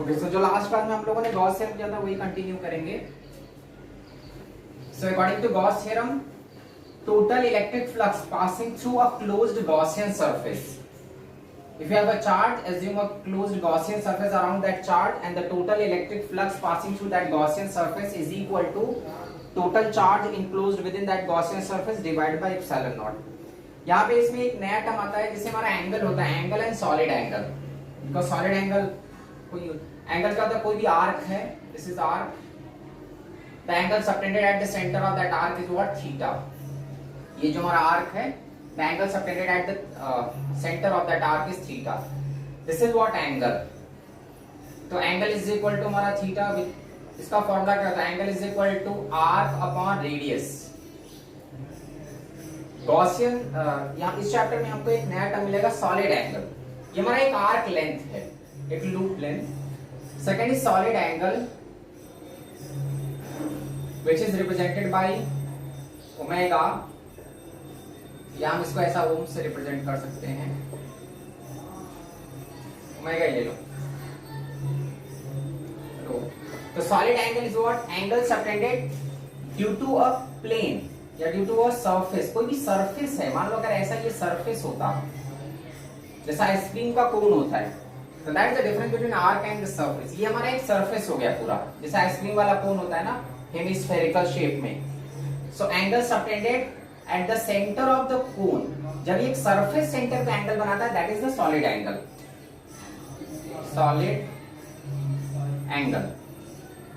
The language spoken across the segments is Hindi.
ओके, सो जो लास्ट क्लास में हम लोगों ने गॉस थ्योरम किया था वही कंटिन्यू करेंगे। So according to Gauss theorem, total electric flux passing through a closed Gaussian surface. If you have a charge, assume a closed Gaussian surface around that charge, and the total electric flux passing through that Gaussian surface is equal to total charge enclosed within that Gaussian surface divided by epsilon naught. यहाँ पे इसमें एक नया टर्म आता है जिसे हमारा एंगल होता है, angle and solid angle. Because solid angle कोई एंगल का कोई भी आर्क है, this is arc, the angle subtended at the centre of that arc is what, theta. ये जो हमारा आर्क है, the angle subtended at the centre of that arc is theta. This is what angle. तो एंगल इज इक्वल टू हमारा थीटा, इसका फॉर्मूला क्या होता है, angle is equal to arc upon radius. Gaussian, यहाँ इस चैप्टर में हमको एक नया टर्म मिलेगा, सॉलिड एंगल। ये हमारा एक आर्क लेंथ है, एक loop length. Second is solid angle which is represented by omega, या हम इसको ऐसा ओम से रिप्रेजेंट कर सकते हैं, ओमेगा ले लो। तो solid angle is what, angle subtended due to a plane या ड्यू टू अ सरफेस। कोई भी सरफेस है, मान लो अगर ऐसा ये सरफेस होता, जैसा आइसक्रीम का कोन होता है, तो that is the difference between arc and the surface. ये हमारा एक सरफेस हो गया पूरा, जैसा आइसक्रीम वाला कोन होता है ना, हेमिस्फेरिकल शेप में। सो angle subtended at the centre of the cone, जब एक सरफेस सेंटर पे एंगल बनाता है, that is the solid angle, solid angle.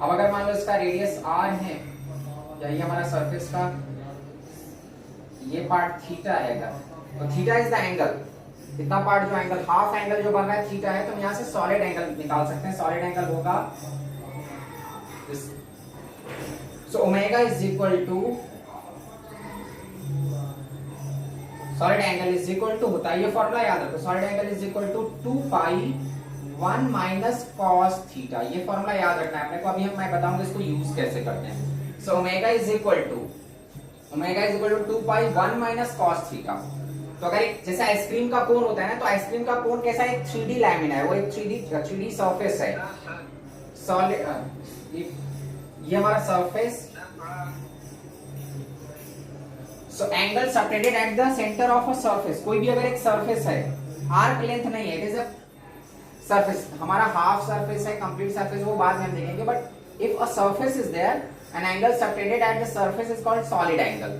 अब अगर मान लो इसका रेडियस r है, यही हमारा सरफेस का ये पार्ट थीटा है, तो थीटा इज द एंगल, इतना पार्ट जो एंगल, हाफ एंगल जो बन रहा है थीटा है, तो हम यहां से सॉलिड एंगल निकाल सकते हैं। सॉलिड एंगल होगा so omega is equal to, solid angle is equal to होता है, ये फॉर्मूला याद रखो, solid angle is equal to 2 pi 1 minus cos theta. ये फॉर्मूला याद रखना है अपने को, अभी मैं बताऊंगा इसको यूज कैसे करते हैं। So omega is equal to 2 pi 1 minus cos theta. तो अगर जैसे आइसक्रीम का कोन होता है ना, तो आइसक्रीम का कोन कैसा है, एक 3D लैमिना है, वो एक 3D सरफेस है, सॉलिड, ये हमारा surface. So angle subtended at the centre of a surface, कोई भी अगर एक सरफेस है, आर्क लेंथ नहीं है, इट इज अ सरफेस, हमारा हाफ सरफेस है, कंप्लीट सरफेस वो बाद में हम देखेंगे, but if a surface is there, an angle subtended at the surface is called solid angle.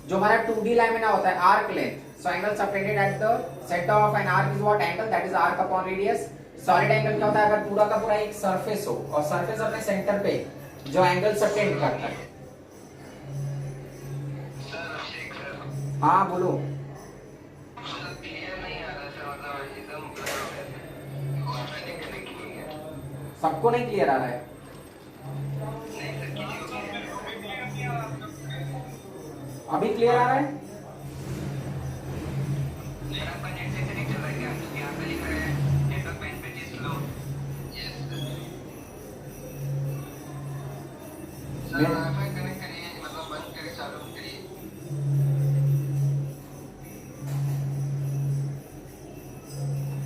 जो हमारा 2D लैमिना होता है, arc length, so angle subtended at the centre of an arc is what angle, that is arc upon radius. Solid angle क्या होता है, अगर पूरा का पूरा एक सरफेस हो और सरफेस अपने सेंटर पे जो एंगल सबटेंड करता है। हाँ बोलो। सबको नहीं क्लियर आ रहा है? अभी क्लियर आ रहा है?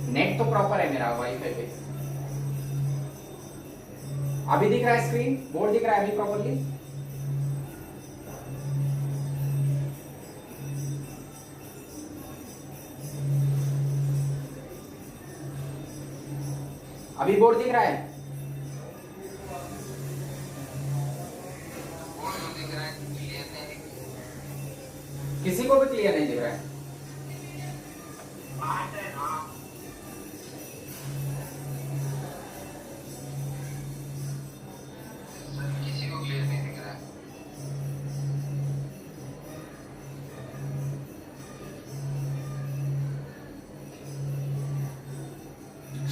नेट तो प्रॉपर है मेरा वाईफाई पे। अभी दिख रहा है स्क्रीन, बोर्ड दिख रहा है अभी प्रॉपरली? अभी बोर्ड दिख रहा है? किसी को भी क्लियर नहीं दिख रहा है?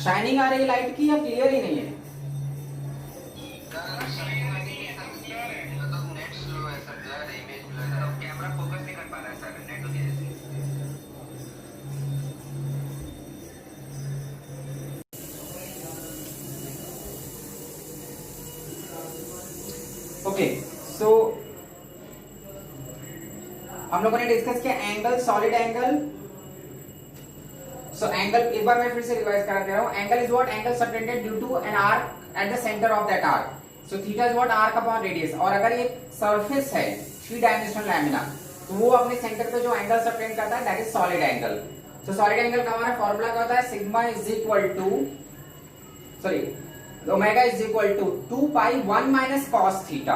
शाइनिंग आ रही है लाइट की या क्लियर ही नहीं है? ओके, सो हम लोगों ने डिस्कस किया angle, solid angle, so angle, एक बार मैं फिर से रिवाइज करा दे रहा हूं, angle is what, angle subtended due to an arc at the centre of that arc. So theta is what, arc upon radius. और अगर ये सरफेस है 3 डायमेंशनल लैमिना, तो वो अपने सेंटर पे जो एंगल सबटेंड करता है that is solid angle. So solid angle का हमारा फॉर्मूला क्या होता है, sigma is equal to, sorry, omega is equal to 2 pi 1 minus cos theta,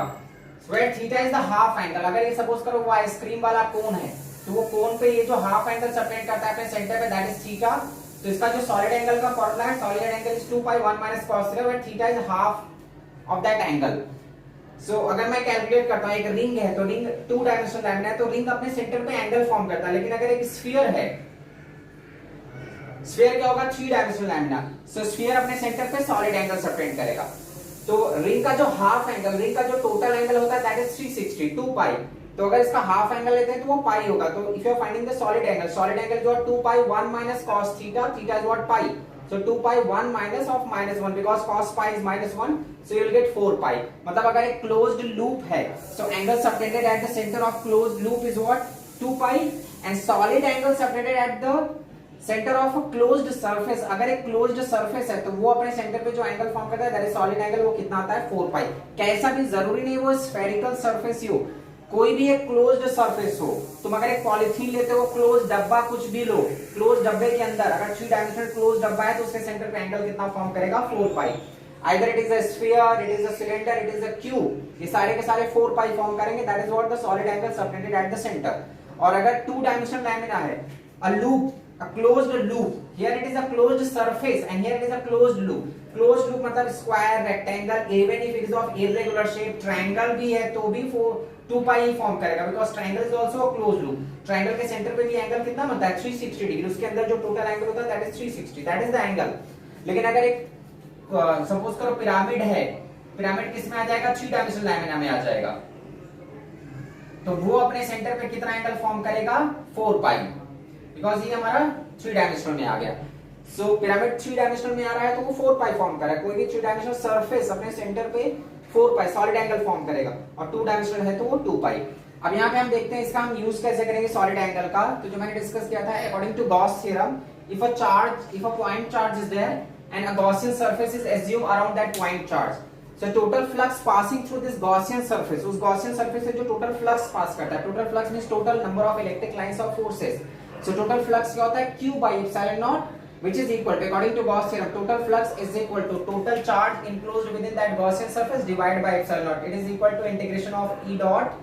where theta is the half angle. अगर ये सपोज करो वो आइसक्रीम वाला कोन है, तो वो कोन पे ये जो हाफ एंगल सबटेंड करता है अपने सेंटर पे दैट इज थीटा। तो इसका जो सॉलिड एंगल का फॉर्मूला है, solid angle is 2 pi 1 minus cos theta, where theta is half of that angle. So अगर मैं कैलकुलेट करता हूं, एक रिंग है, तो रिंग 2 डायमेंशनल लैमिना है, तो रिंग अपने सेंटर पे एंगल फॉर्म करता है। लेकिन अगर एक स्फीयर है, स्फीयर क्या होगा, 3 डायमेंशनल लैमिना, सो स्फीयर अपने सेंटर पे सॉलिड एंगल सबटेंड करेगा। तो रिंग का जो हाफ एंगल, रिंग का जो टोटल एंगल होता है दैट इज 360, 2 पाई। तो अगर इसका हाफ एंगल लेते हैं तो वो पाई होगा। तो if you are finding the solid angle जो है 2 pi 1 minus cos theta, theta is what, pi. So 2 pi 1 minus of minus 1 because cos pi is minus 1, so you will get 4 pi. मतलब अगर एक closed loop है, so angle subtended at the center of closed loop is what, 2 pi, and solid angle subtended at the center of a closed surface, अगर एक closed surface है तो वो अपने center पे जो angle form करता है that is solid angle, वो कितना आता है, 4 pi। कैसा भी जरूरी नहीं वो spherical surface ही हो, कोई भी एक क्लोज्ड सरफेस हो। तुम अगर एक पॉलिथीन लेते हो, क्लोज डब्बा कुछ भी लो, क्लोज डब्बे के अंदर अगर 3 डायमेंशनल क्लोज डब्बा है तो उसके सेंटर पे एंगल कितना फॉर्म करेगा, 4 pi. Either it is a sphere, it is a cylinder, it is a cube, ये सारे के सारे 4 पाई फॉर्म करेंगे, that is what the solid angle subtended at the centre. और अगर 2 डायमेंशनल लैमिना है, a loop, a closed loop, here it is a closed surface and here it is a closed loop। closed loop मतलब square, rectangle, even if it is of irregular shape, triangle भी है तो भी 2 पाई ही फॉर्म करेगा, because triangle is also a closed loop। triangle के सेंटर पे भी एंगल कितना बनता है, 360 डिग्री, उसके अंदर जो टोटल एंगल होता है that is 360, that is the angle. लेकिन अगर एक सपोज करो पिरामिड है, पिरामिड किस में आ जाएगा, 3 डायमेंशनल लैमिना में आ जाएगा, तो वो अपने सेंटर पे कितना एंगल फॉर्म करेगा, 4 पाई, बिकॉज ये हमारा 3 डायमेंशनल में आ गया। सो पिरामिड 3 डायमेंशनल में आ रहा है तो वो 4 पाई फॉर्म कर रहा है। कोई भी 3 डायमेंशनल सरफेस अपने सेंटर पे 4 पाई सॉलिड एंगल फॉर्म करेगा, और 2 डायमेंशनल है तो वो 2 पाई। अब यहाँ पे हम देखते हैं इसका हम यूज कैसे करेंगे सॉलिड एंगल का। तो जो मैंने डिस्कस किया था, according to Gauss theorem, if a point charge is there and a Gaussian surface is assume around that point charge, so total flux passing through this Gaussian surface, उस Gaussian surface से जो total flux पास करता है, total flux means total number of electric lines or forces, so total flux क्या होता है, q by epsilon naught, which is equal to, according to Gauss theorem, total flux is equal to total charge enclosed within that Gaussian surface divided by epsilon naught, it is equal to integration of E dot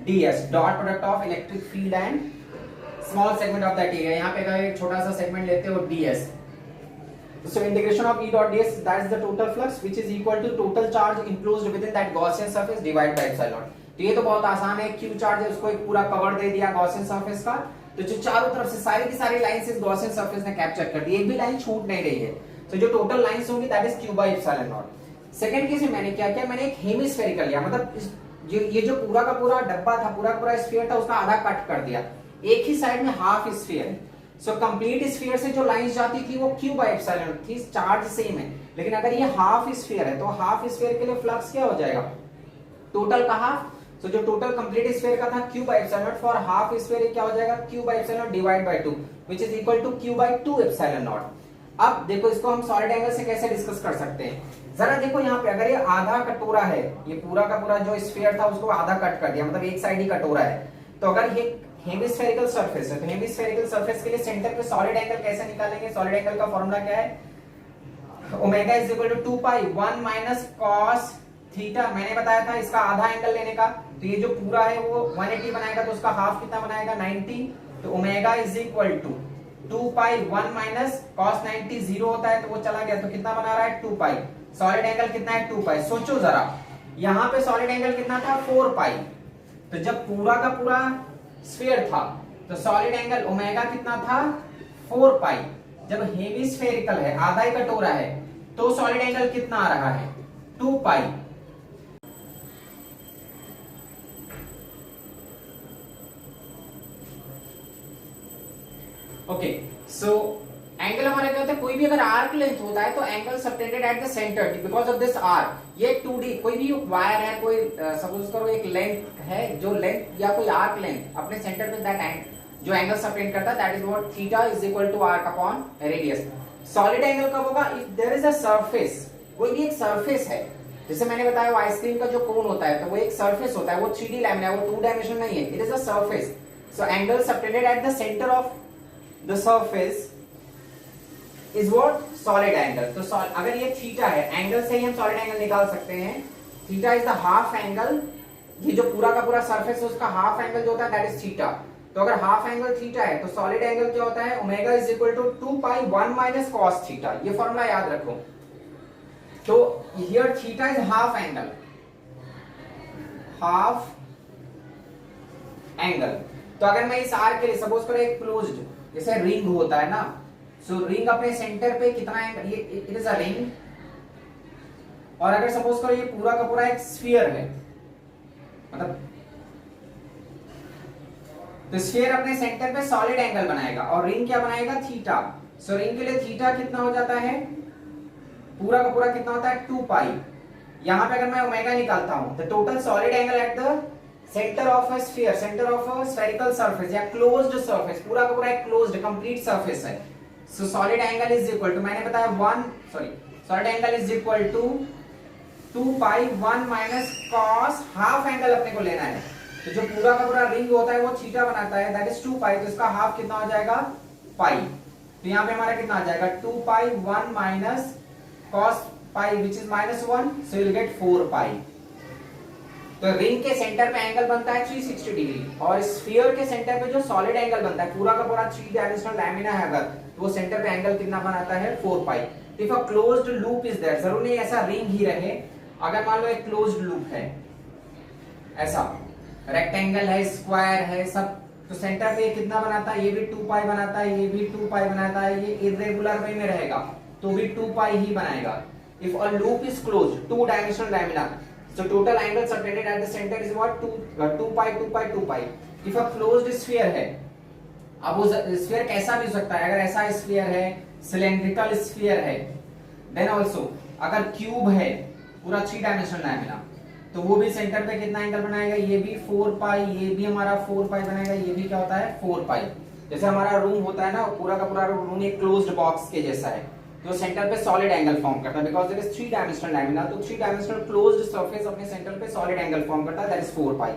ds, dot product of electric field and small segment of that area। यहाँ पे अगर एक छोटा सा segment लेते हो ds, so integration of E dot ds, that is the total flux which is equal to total charge enclosed within that Gaussian surface divided by epsilon naught। तो ये तो बहुत आसान है, q चार्ज है उसको एक पूरा कवर दे दिया Gaussian surface का, तो जो चारों तरफ से सारी की सारी लाइंस इस Gaussian surface ने कैप्चर कर दी, एक भी लाइन छूट नहीं रही है। तो जो टोटल लाइंस होंगी that is q by epsilon naught। Second case में मैंने क्या किया, मैंने एक हेमिस्फेरिकल लिया, मतलब ये जो पूरा का पूरा डब्बा था, पूरा का पूरा स्फीयर था, उसका आधा कट कर दिया, एक ही साइड में हाफ स्फीयर है। सो कंप्लीट स्फीयर से जो लाइंस जाती थी वो q by epsilon naught थी, चार्ज सेम है। लेकिन अगर ये हाफ स्फीयर है तो हाफ स्फीयर के लिए फ्लक्स क्या हो जाएगा, टोटल का हाफ। सो जो टोटल कंप्लीट स्फीयर का था q by epsilon naught, for half sphere क्या हो जाएगा, q by epsilon naught divide by 2, which is equal to q by 2 epsilon naught। अब देखो इसको हम सॉलिड एंगल से कैसे डिस्कस कर सकते हैं, जरा देखो यहाँ पे अगर ये आधा कटोरा है, ये पूरा का पूरा जो स्फीयर था उसको आधा कट कर दिया, मतलब एक साइड ही कटोरा है, तो अगर ये हेमिस्फेरिकल सरफेस है तो हेमिस्फेरिकल सरफेस के लिए सेंटर पे सॉलिड एंगल कैसे निकालेंगे, सॉलिड एंगल का फॉर्मूला क्या है, omega is equal to 2 pi 1 minus cos theta. मैंने बताया था इसका आधा एंगल लेने का, तो ये जो पूरा है वो 180 बनाएगा, तो उसका हाफ कितना बनाएगा, 90। तो omega is equal to 2 pi 1 minus cos 90 0 होता है, तो वो चला गया, तो कितना बना रहा है, 2 पाई। सॉलिड एंगल कितना है, 2 पाई। सोचो जरा, यहाँ पे सॉलिड एंगल कितना था, 4 पाई। तो जब पूरा का पूरा स्फीयर था तो सॉलिड एंगल ओमेगा कितना था, 4 पाई। जब हेमिस्फेरिकल है, आधा ही कटोरा है, तो सॉलिड एंगल कितना आ रहा है, 2 पाई। ओके, सो एंगल हमारा क्या होता है, कोई भी अगर आर्क लेंथ होता है तो angle subtended at the centre because of this arc. ये 2D कोई भी वायर है, कोई सपोज करो एक लेंथ है, जो लेंथ या कोई आर्क लेंथ अपने सेंटर पे दैट जो एंगल सबटेंड करता है that is what theta is equal to arc upon radius. Solid angle कब होगा? If there is a surface, कोई भी एक सरफेस है, जैसे मैंने बताया आइसक्रीम का जो कोन होता है तो वो एक सरफेस होता है, वो 3D लैमिना है, वो 2 डायमेंशन नहीं है, it is a surface. So angle subtended at the centre of the surface is what solid angle. तो अगर ये थीटा है, एंगल से ही हम सॉलिड एंगल निकाल सकते हैं। Theta is the half angle, ये जो पूरा का पूरा सरफेस है उसका हाफ एंगल जो होता है दैट इज थीटा। तो अगर हाफ एंगल थीटा है तो सॉलिड एंगल क्या होता है? Omega is equal to 2 pi 1 minus cos theta. ये फॉर्मूला याद रखो। तो here theta is half angle, half angle. तो अगर मैं इस आर्क के लिए सपोज करो एक क्लोज्ड जैसे रिंग होता है ना, सो रिंग अपने सेंटर पे कितना एंगल, ये इट इज अ रिंग, और अगर सपोज करो ये पूरा का पूरा एक स्फीयर है, मतलब तो स्फीयर अपने सेंटर पे सॉलिड एंगल बनाएगा और रिंग क्या बनाएगा? थीटा। सो रिंग के लिए थीटा कितना हो जाता है? पूरा का पूरा कितना होता है? 2 पाई। यहां पे अगर मैं ओमेगा निकालता हूं तो total solid angle at the centre of a sphere, centre of a spherical surface या क्लोज्ड सरफेस, पूरा का पूरा एक क्लोज्ड कंप्लीट सरफेस है। So solid angle is equal to, मैंने बताया solid angle is equal to 2 pi 1 minus cos half angle अपने को लेना है। तो जो पूरा का पूरा रिंग होता है वो थीटा बनाता है दैट इज 2 पाई, तो इसका हाफ कितना हो जाएगा? पाई। तो यहां पे हमारा कितना आ जाएगा? 2 pi 1 minus cos pi which is -1, so you will get 4 पाई। तो रिंग के सेंटर पे एंगल बनता है 360 डिग्री और स्फीयर के सेंटर पे जो सॉलिड एंगल बनता है, पूरा का पूरा 3 डायमेंशनल लैमिना है अगर, तो वो सेंटर पे एंगल कितना बनाता है? 4 pi. If a closed loop is there, जरूर नहीं ऐसा रिंग ही रहे, अगर मान लो एक क्लोज्ड लूप है, ऐसा रेक्टेंगल है, स्क्वायर है सब, तो सेंटर पे कितना बनाता है? ये भी 2 पाई बनाता है, ये भी 2 पाई बनाता है, ये इर्रेगुलर वे में रहेगा तो भी 2 पाई ही बनाएगा। If a loop is closed 2 dimensional lamina, so total angle subtended at the center is what 2 pi 2 pi 2 pi। if a closed sphere है, अब वो स्फीयर कैसा भी हो सकता है, अगर ऐसा स्फीयर है, सिलेंड्रिकल स्फीयर है, देन आल्सो अगर क्यूब है पूरा 3 डायमेंशनल लैमिना, तो वो भी सेंटर पे कितना एंगल बनाएगा? ये भी 4 पाई, ये भी हमारा 4 पाई बनाएगा, ये भी क्या होता है? 4 पाई। जैसे हमारा रूम होता है ना, पूरा का पूरा रूम एक क्लोज्ड बॉक्स के जैसा है, तो सेंटर पे सॉलिड एंगल फॉर्म करता है because there is 3 dimensional lamina, तो 3 डायमेंशनल क्लोज्ड सरफेस अपने सेंटर पे सॉलिड एंगल फॉर्म करता है दैट इज 4 पाई।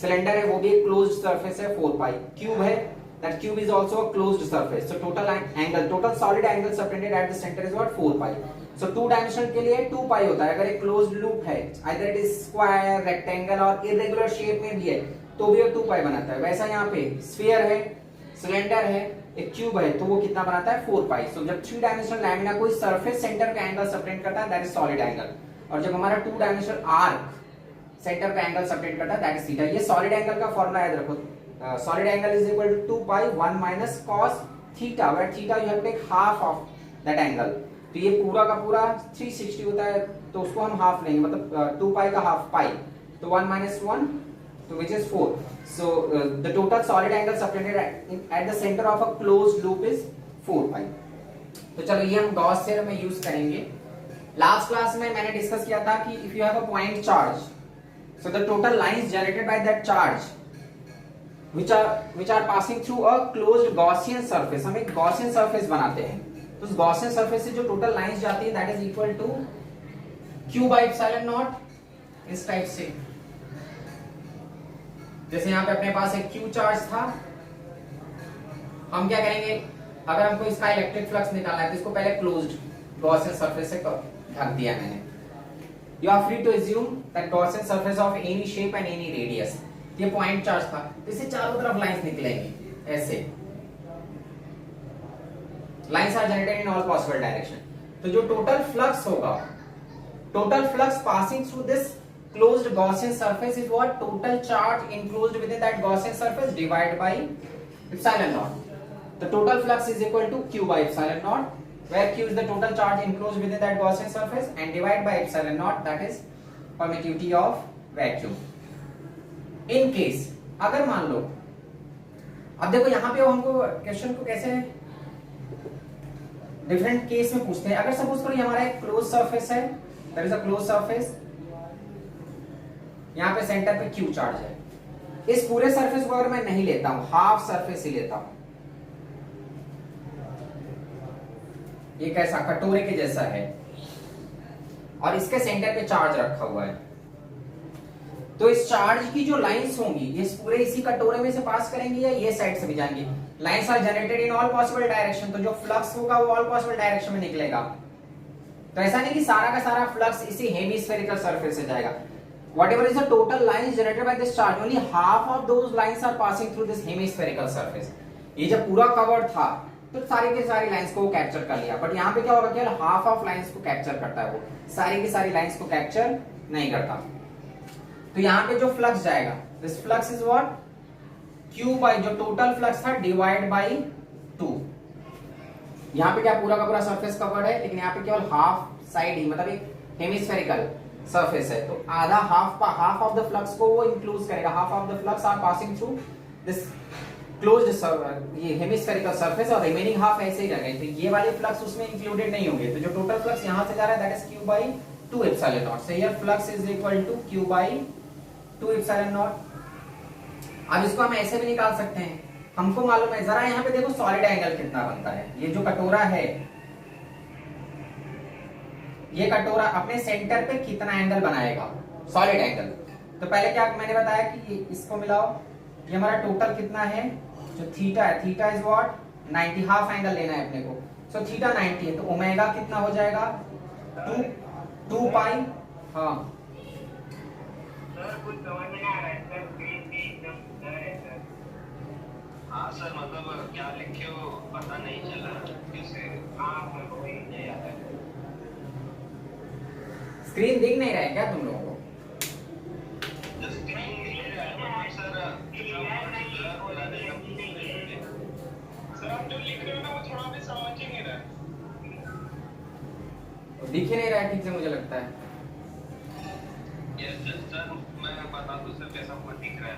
सिलेंडर है वो भी एक क्लोज्ड सरफेस है 4 पाई। क्यूब है that cube is also a closed surface, so total solid angle subtended at the centre is what 4 pi. So 2 dimensional के लिए 2 पाई होता है। अगर एक क्लोज्ड लूप है, either it is square, rectangle और इर्रेगुलर शेप में भी है, तो भी वो 2 पाई बनाता है। वैसा यहाँ पे स्फीयर है, सिलेंडर है, एक क्यूब है, तो वो कितना बनाता है? 4 पाई। सो जब 3 डायमेंशनल लैमिना कोई सरफेस सेंटर पे एंगल सबटेंड करता है दैट इज सॉलिड एंगल, और जब हमारा 2 डायमेंशनल आर्क सेंटर पे एंगल सबटेंड करता है दैट इज थीटा। ये सॉलिड एंगल का फॉर्मूला याद रखो, solid angle is equal to 2 pi 1 minus cos theta, where theta you have to take half of that angle. तो ये पूरा का पूरा 360 होता है, तो उसको हम हाफ लेंगे, मतलब 2 पाई का हाफ पाई, तो 1 minus 1, so which is 4. So the total solid angle subtended at the center of a closed loop is 4 pi. तो चलो ये हम गॉस थ्योरम में यूज करेंगे। लास्ट क्लास में मैंने डिस्कस किया था कि if you have a point charge, so the total lines generated by that charge which are passing through a closed Gaussian surface, हम एक Gaussian surface बनाते हैं, तो उस Gaussian surface से जो total lines जाती है that is equal to q by epsilon naught, इस टाइप से। जैसे यहाँ पे अपने पास एक Q चार्ज था, हम क्या करेंगे, अगर हमको इसका इलेक्ट्रिक फ्लक्स निकालना है तो इसको पहले क्लोज्ड गॉसियन सरफेस से ढक दिया मैंने। You are free to assume that Gaussian surface of any shape and any radius, ये पॉइंट चार्ज था, इससे चारों तरफ लाइंस निकलेंगी ऐसे, lines are generated in all possible direction. तो जो टोटल फ्लक्स होगा, total flux passing through this closed Gaussian surface is what? Total charge enclosed within that Gaussian surface divided by epsilon naught. The total flux is equal to q by epsilon naught, where q is the total charge enclosed within that Gaussian surface, and divided by epsilon naught, that is permittivity of vacuum. In case, अगर मान लो, अब देखो यहाँ पे हमको क्वेश्चन को कैसे डिफरेंट केस में पूछते हैं। अगर सपोज करो हमारा एक क्लोज सरफेस है, there is a close surface, यहाँ पे सेंटर पे Q चार्ज है, इस पूरे सरफेस को अगर मैं नहीं लेता हूं, हाफ सरफेस ही लेता हूं, ये कैसा कटोरे के जैसा है और इसके सेंटर पे चार्ज रखा हुआ है, तो इस चार्ज की जो लाइंस होंगी ये पूरे इसी कटोरे में से पास करेंगी या ये साइड से भी जाएंगी? Lines are generated in all possible direction, तो जो फ्लक्स होगा वो ऑल पॉसिबल डायरेक्शन में निकलेगा। तो ऐसा नहीं कि सारा का सारा फ्लक्स इसी हेमिस्फेरिकल सरफेस से जाएगा। Whatever is the total lines generated by this charge, only half of those lines are passing through this hemispherical surface. ये जब पूरा कवर्ड था तो सारी की सारी लाइंस को कैप्चर कर लिया, बट यहाँ पे क्या होगा, केवल हाफ ऑफ लाइंस को कैप्चर करता है, वो सारी की सारी लाइंस को कैप्चर नहीं करता। तो यहाँ पे जो फ्लक्स जाएगा, this flux is what, Q by जो टोटल फ्लक्स था डिवाइड बाई 2। यहाँ पे क्या पूरा का पूरा सरफेस कवर्ड है, लेकिन यहाँ पे केवल हाफ साइड ही, मतलब एक हेमिस्फेरिकल सरफेस है, तो आधा हाफ ऑफ द फ्लक्स को वो इंक्लूड करेगा। Half of the flux are passing through this closed ये हेमिस्फेरिकल सरफेस और रिमेनिंग हाफ ऐसे ही रहेगा, तो ये वाले फ्लक्स उसमें इंक्लूडेड नहीं होंगे। तो जो टोटल फ्लक्स यहां से जा रहा है that is Q by 2 epsilon naught. So here flux is equal to Q by 2 epsilon naught. अब इसको हम ऐसे भी निकाल सकते हैं, हमको मालूम है, जरा यहाँ पे देखो सॉलिड एंगल कितना बनता है। ये जो कटोरा है, ये कटोरा अपने सेंटर पे कितना एंगल बनाएगा, सॉलिड एंगल। तो पहले क्या मैंने बताया कि इसको मिलाओ, ये हमारा टोटल कितना है, जो थीटा है, theta is what 90, half angle लेना है अपने को। सो थीटा 90 है, तो ओमेगा कितना हो जाएगा 2 पाई। हाँ सर कुछ समझ नहीं आ रहा है सर, स्क्रीन भी एकदम ब्लर है सर। हाँ सर, मतलब क्या लिखे हो पता नहीं चला कैसे। हाँ सर वही नहीं आता है। स्क्रीन दिख नहीं रहा है क्या तुम लोगों को? स्क्रीन दिख रहा है सर, सर आप जो लिख रहे हो ना वो थोड़ा भी समझ ही नहीं रहा है। दिख ही नहीं रहा है ठीक से, मुझे लगता है। यस सर, मैं बता दूं सर कैसा आपको दिख रहा है।